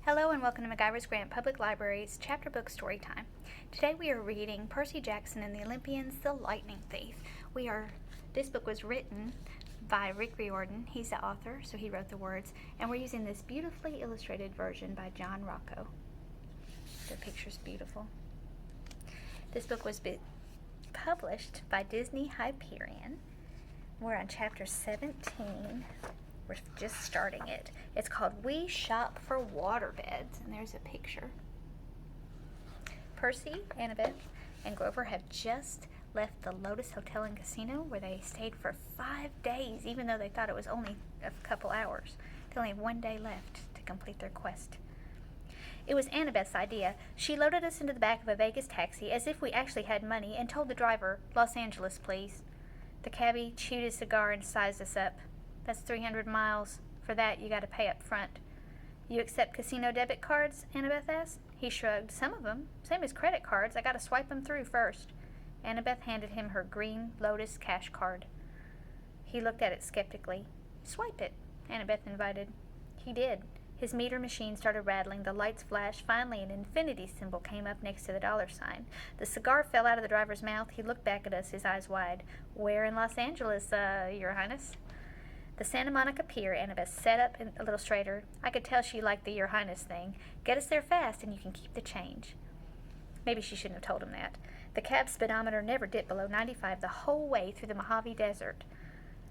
Hello and welcome to McIver's Grant Public Library's Chapter Book Storytime. Today we are reading Percy Jackson and the Olympians, The Lightning Thief. This book was written by Rick Riordan. He's the author, so he wrote the words, and we're using this beautifully illustrated version by John Rocco. The picture's beautiful. This book was published by Disney Hyperion. We're on chapter 17. We're just starting it. It's called We Shop for Waterbeds, and there's a picture. Percy, Annabeth, and Grover have just left the Lotus Hotel and Casino, where they stayed for 5 days, even though they thought it was only a couple hours. They only have 1 day left to complete their quest. It was Annabeth's idea. She loaded us into the back of a Vegas taxi as if we actually had money and told the driver, "Los Angeles, please." The cabbie chewed his cigar and sized us up. "That's 300 miles. For that, you got to pay up front." "You accept casino debit cards?" Annabeth asked. He shrugged. "Some of them. Same as credit cards. I got to swipe them through first." Annabeth handed him her green Lotus cash card. He looked at it skeptically. "Swipe it," Annabeth invited. He did. His meter machine started rattling. The lights flashed. Finally, an infinity symbol came up next to the dollar sign. The cigar fell out of the driver's mouth. He looked back at us, his eyes wide. "Where in Los Angeles, Your Highness?" "The Santa Monica Pier." Annabeth sat up a little straighter. I could tell she liked the "Your Highness" thing. "Get us there fast and you can keep the change." Maybe she shouldn't have told him that. The cab speedometer never dipped below 95 the whole way through the Mojave Desert.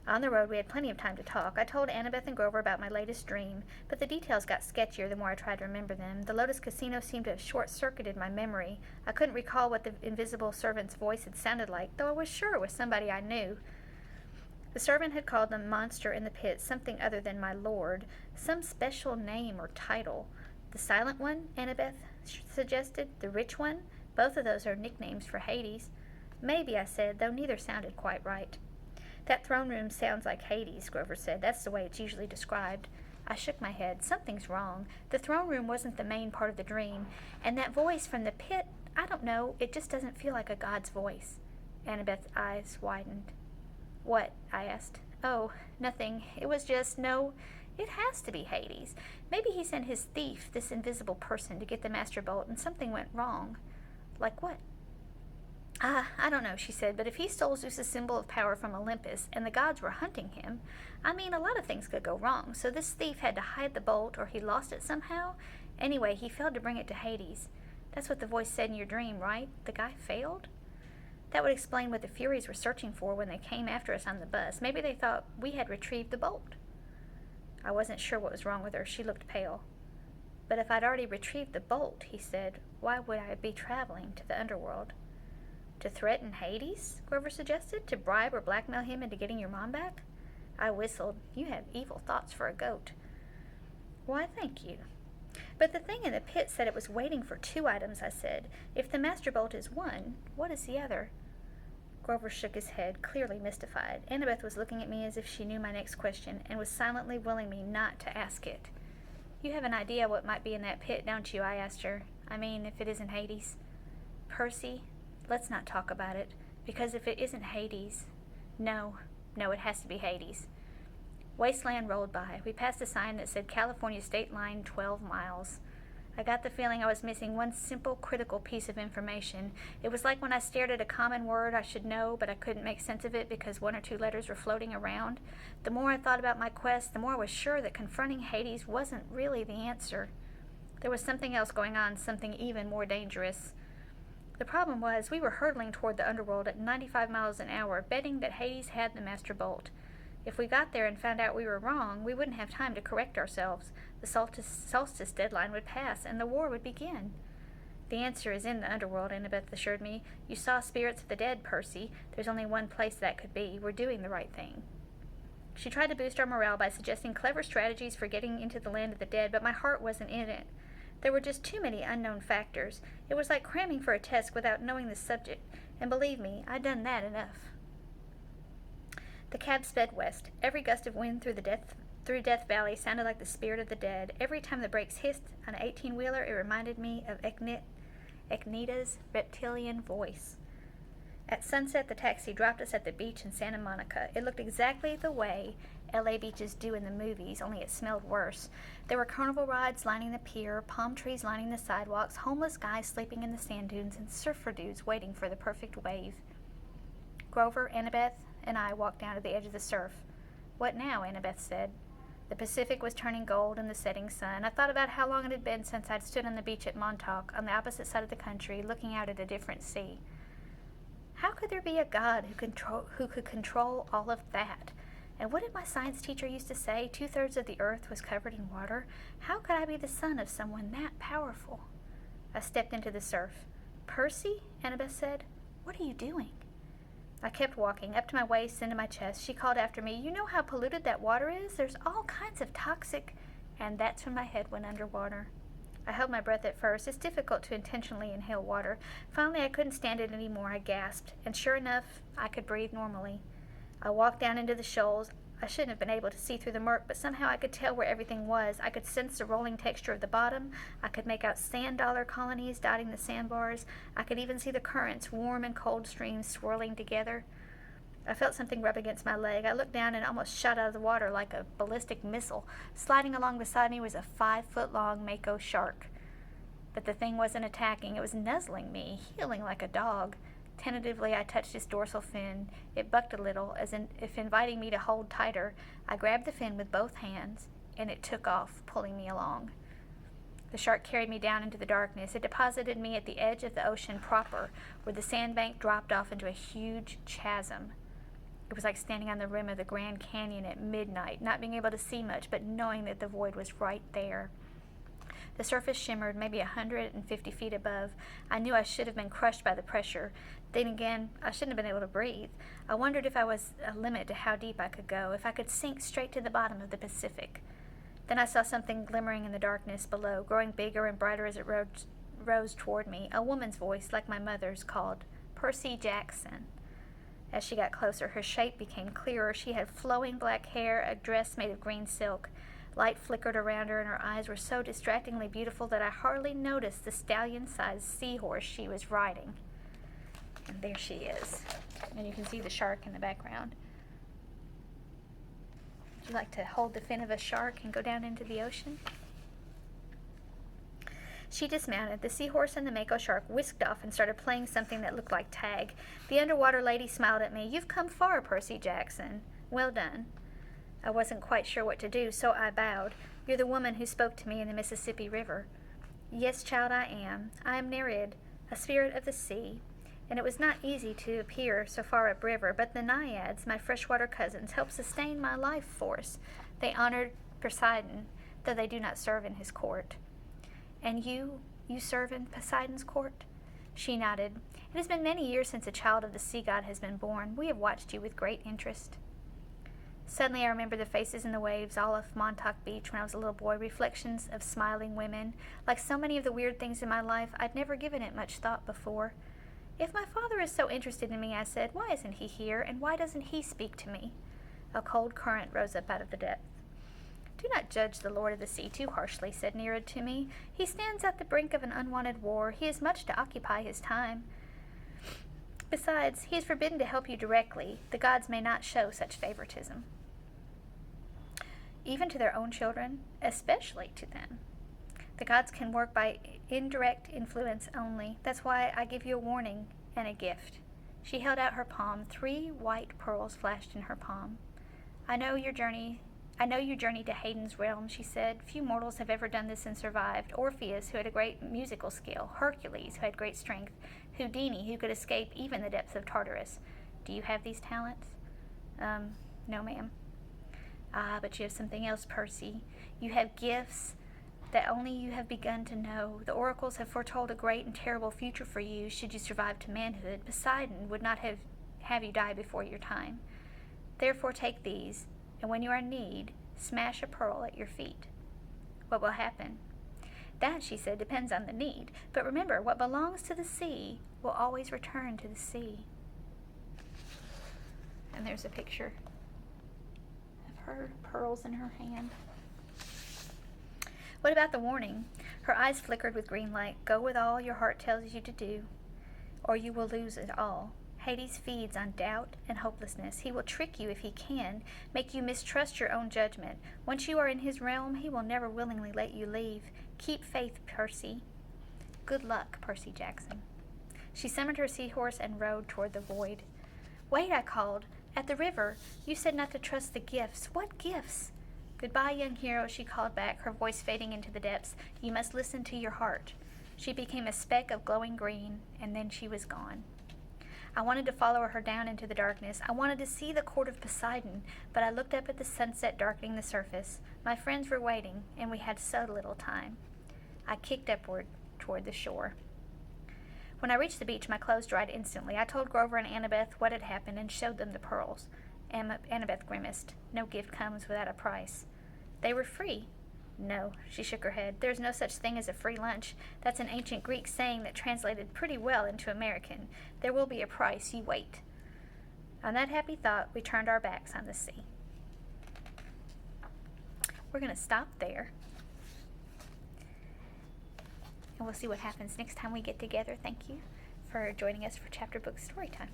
On the road we had plenty of time to talk. I told Annabeth and Grover about my latest dream, but the details got sketchier the more I tried to remember them. The Lotus Casino seemed to have short-circuited my memory. I couldn't recall what the invisible servant's voice had sounded like, though I was sure it was somebody I knew. The servant had called the monster in the pit something other than my lord, some special name or title. "The Silent One," Annabeth suggested. "The Rich One?" Both of those are nicknames for Hades. "Maybe," I said, though neither sounded quite right. "That throne room sounds like Hades," Grover said. "That's the way it's usually described." I shook my head. Something's wrong. The throne room wasn't the main part of the dream. And that voice from the pit, I don't know, it just doesn't feel like a god's voice. Annabeth's eyes widened. "What?" I asked. "Oh, nothing. It was just, no, it has to be Hades. Maybe he sent his thief, this invisible person, to get the Master Bolt, and something went wrong." "Like what?" I don't know," she said, "but if he stole Zeus's symbol of power from Olympus, and the gods were hunting him, I mean, a lot of things could go wrong. So this thief had to hide the bolt, or he lost it somehow. Anyway, he failed to bring it to Hades. That's what the voice said in your dream, right? The guy failed? That would explain what the Furies were searching for when they came after us on the bus. Maybe they thought we had retrieved the bolt." I wasn't sure what was wrong with her. She looked pale. "But if I'd already retrieved the bolt," he said, "why would I be traveling to the underworld?" "To threaten Hades?" Grover suggested. "To bribe or blackmail him into getting your mom back?" I whistled. "You have evil thoughts for a goat." "Why, thank you." "But the thing in the pit said it was waiting for 2 items," I said. "If the Master Bolt is one, what is the other?" Grover shook his head, clearly mystified. Annabeth was looking at me as if she knew my next question, and was silently willing me not to ask it. "You have an idea what might be in that pit, don't you?" I asked her. "I mean, if it isn't Hades." "Percy, let's not talk about it, because if it isn't Hades... No, it has to be Hades." Wasteland rolled by. We passed a sign that said California State Line 12 miles. I got the feeling I was missing one simple, critical piece of information. It was like when I stared at a common word I should know, but I couldn't make sense of it because 1 or 2 letters were floating around. The more I thought about my quest, the more I was sure that confronting Hades wasn't really the answer. There was something else going on, something even more dangerous. The problem was, we were hurtling toward the underworld at 95 miles an hour, betting that Hades had the Master Bolt. If we got there and found out we were wrong, we wouldn't have time to correct ourselves. The solstice deadline would pass, and the war would begin. "The answer is in the underworld," Annabeth assured me. "You saw spirits of the dead, Percy. There's only one place that could be. We're doing the right thing." She tried to boost our morale by suggesting clever strategies for getting into the land of the dead, but my heart wasn't in it. There were just too many unknown factors. It was like cramming for a test without knowing the subject, and believe me, I'd done that enough. The cab sped west. Every gust of wind through Death Valley sounded like the spirit of the dead. Every time the brakes hissed on an 18-wheeler, it reminded me of Ecnita's reptilian voice. At sunset, the taxi dropped us at the beach in Santa Monica. It looked exactly the way LA beaches do in the movies, only it smelled worse. There were carnival rides lining the pier, palm trees lining the sidewalks, homeless guys sleeping in the sand dunes, and surfer dudes waiting for the perfect wave. Grover, Annabeth, and I walked down to the edge of the surf. "What now?" Annabeth said. The Pacific was turning gold in the setting sun. I thought about how long it had been since I'd stood on the beach at Montauk, on the opposite side of the country, looking out at a different sea. How could there be a God who could control all of that? And what did my science teacher used to say? 2/3 of the earth was covered in water. How could I be the son of someone that powerful? I stepped into the surf. "Percy," Annabeth said, "what are you doing?" I kept walking, up to my waist, into my chest. She called after me, "You know how polluted that water is? There's all kinds of toxic..." And that's when my head went underwater. I held my breath at first. It's difficult to intentionally inhale water. Finally, I couldn't stand it anymore. I gasped, and sure enough, I could breathe normally. I walked down into the shoals. I shouldn't have been able to see through the murk, but somehow I could tell where everything was. I could sense the rolling texture of the bottom. I could make out sand dollar colonies dotting the sandbars. I could even see the currents, warm and cold streams swirling together. I felt something rub against my leg. I looked down and almost shot out of the water like a ballistic missile. Sliding along beside me was a 5-foot-long mako shark. But the thing wasn't attacking. It was nuzzling me, heeling like a dog. Tentatively, I touched its dorsal fin. It bucked a little, as if inviting me to hold tighter. I grabbed the fin with both hands, and it took off, pulling me along. The shark carried me down into the darkness. It deposited me at the edge of the ocean proper, where the sandbank dropped off into a huge chasm. It was like standing on the rim of the Grand Canyon at midnight, not being able to see much, but knowing that the void was right there. The surface shimmered, maybe 150 feet above. I knew I should have been crushed by the pressure. Then again, I shouldn't have been able to breathe. I wondered if I was a limit to how deep I could go, if I could sink straight to the bottom of the Pacific. Then I saw something glimmering in the darkness below, growing bigger and brighter as it rose toward me. A woman's voice, like my mother's, called, "Percy Jackson." As she got closer, her shape became clearer. She had flowing black hair, a dress made of green silk. Light flickered around her, and her eyes were so distractingly beautiful that I hardly noticed the stallion-sized seahorse she was riding. And there she is. And you can see the shark in the background. Would you like to hold the fin of a shark and go down into the ocean? She dismounted. The seahorse and the mako shark whisked off and started playing something that looked like tag. The underwater lady smiled at me. "You've come far, Percy Jackson. Well done." I wasn't quite sure what to do, so I bowed. "You're the woman who spoke to me in the Mississippi River." "Yes, child, I am. I am Nereid, a spirit of the sea. And it was not easy to appear so far upriver, but the naiads, my freshwater cousins, helped sustain my life force. They honored Poseidon, though they do not serve in his court." "And you serve in Poseidon's court?" She nodded. "It has been many years since a child of the sea god has been born. We have watched you with great interest." Suddenly I remembered the faces in the waves all off Montauk Beach when I was a little boy, reflections of smiling women. Like so many of the weird things in my life, I'd never given it much thought before. "If my father is so interested in me," I said, "why isn't he here, and why doesn't he speak to me?" A cold current rose up out of the depth. "Do not judge the Lord of the Sea too harshly," said Nereid to me. "He stands at the brink of an unwanted war. He has much to occupy his time. Besides, he is forbidden to help you directly. The gods may not show such favoritism, even to their own children, especially to them. The gods can work by indirect influence only. That's why I give you a warning and a gift." She held out her palm. 3 white pearls flashed in her palm. I know you journeyed to Hayden's realm," she said. "Few mortals have ever done this and survived. Orpheus, who had a great musical skill. Hercules, who had great strength. Houdini, who could escape even the depths of Tartarus. Do you have these talents?" No, ma'am." "Ah, but you have something else, Percy. You have gifts that only you have begun to know. The oracles have foretold a great and terrible future for you should you survive to manhood. Poseidon would not have you die before your time. Therefore take these, and when you are in need, smash a pearl at your feet." "What will happen?" "That," she said, "depends on the need. But remember, what belongs to the sea will always return to the sea." And there's a picture of her pearls in her hand. What about the warning? Her eyes flickered with green light. "Go with all your heart tells you to do, or you will lose it all. Hades feeds on doubt and hopelessness. He will trick you if he can, make you mistrust your own judgment. Once you are in his realm, he will never willingly let you leave. Keep faith, Percy. Good luck, Percy Jackson. She summoned her seahorse and rode toward the void. Wait, I called. At the river. You said not to trust the gifts. What gifts? Goodbye, young hero, she called back, her voice fading into the depths. You must listen to your heart. She became a speck of glowing green, and then she was gone. I wanted to follow her down into the darkness. I wanted to see the court of Poseidon, but I looked up at the sunset darkening the surface. My friends were waiting, and we had so little time. I kicked upward toward the shore. When I reached the beach, my clothes dried instantly. I told Grover and Annabeth what had happened and showed them the pearls. Annabeth grimaced. No gift comes without a price. They were free. No, she shook her head. There's no such thing as a free lunch. That's an ancient Greek saying that translated pretty well into American. There will be a price. You wait. On that happy thought, we turned our backs on the sea. We're going to stop there. And we'll see what happens next time we get together. Thank you for joining us for Chapter Book Storytime.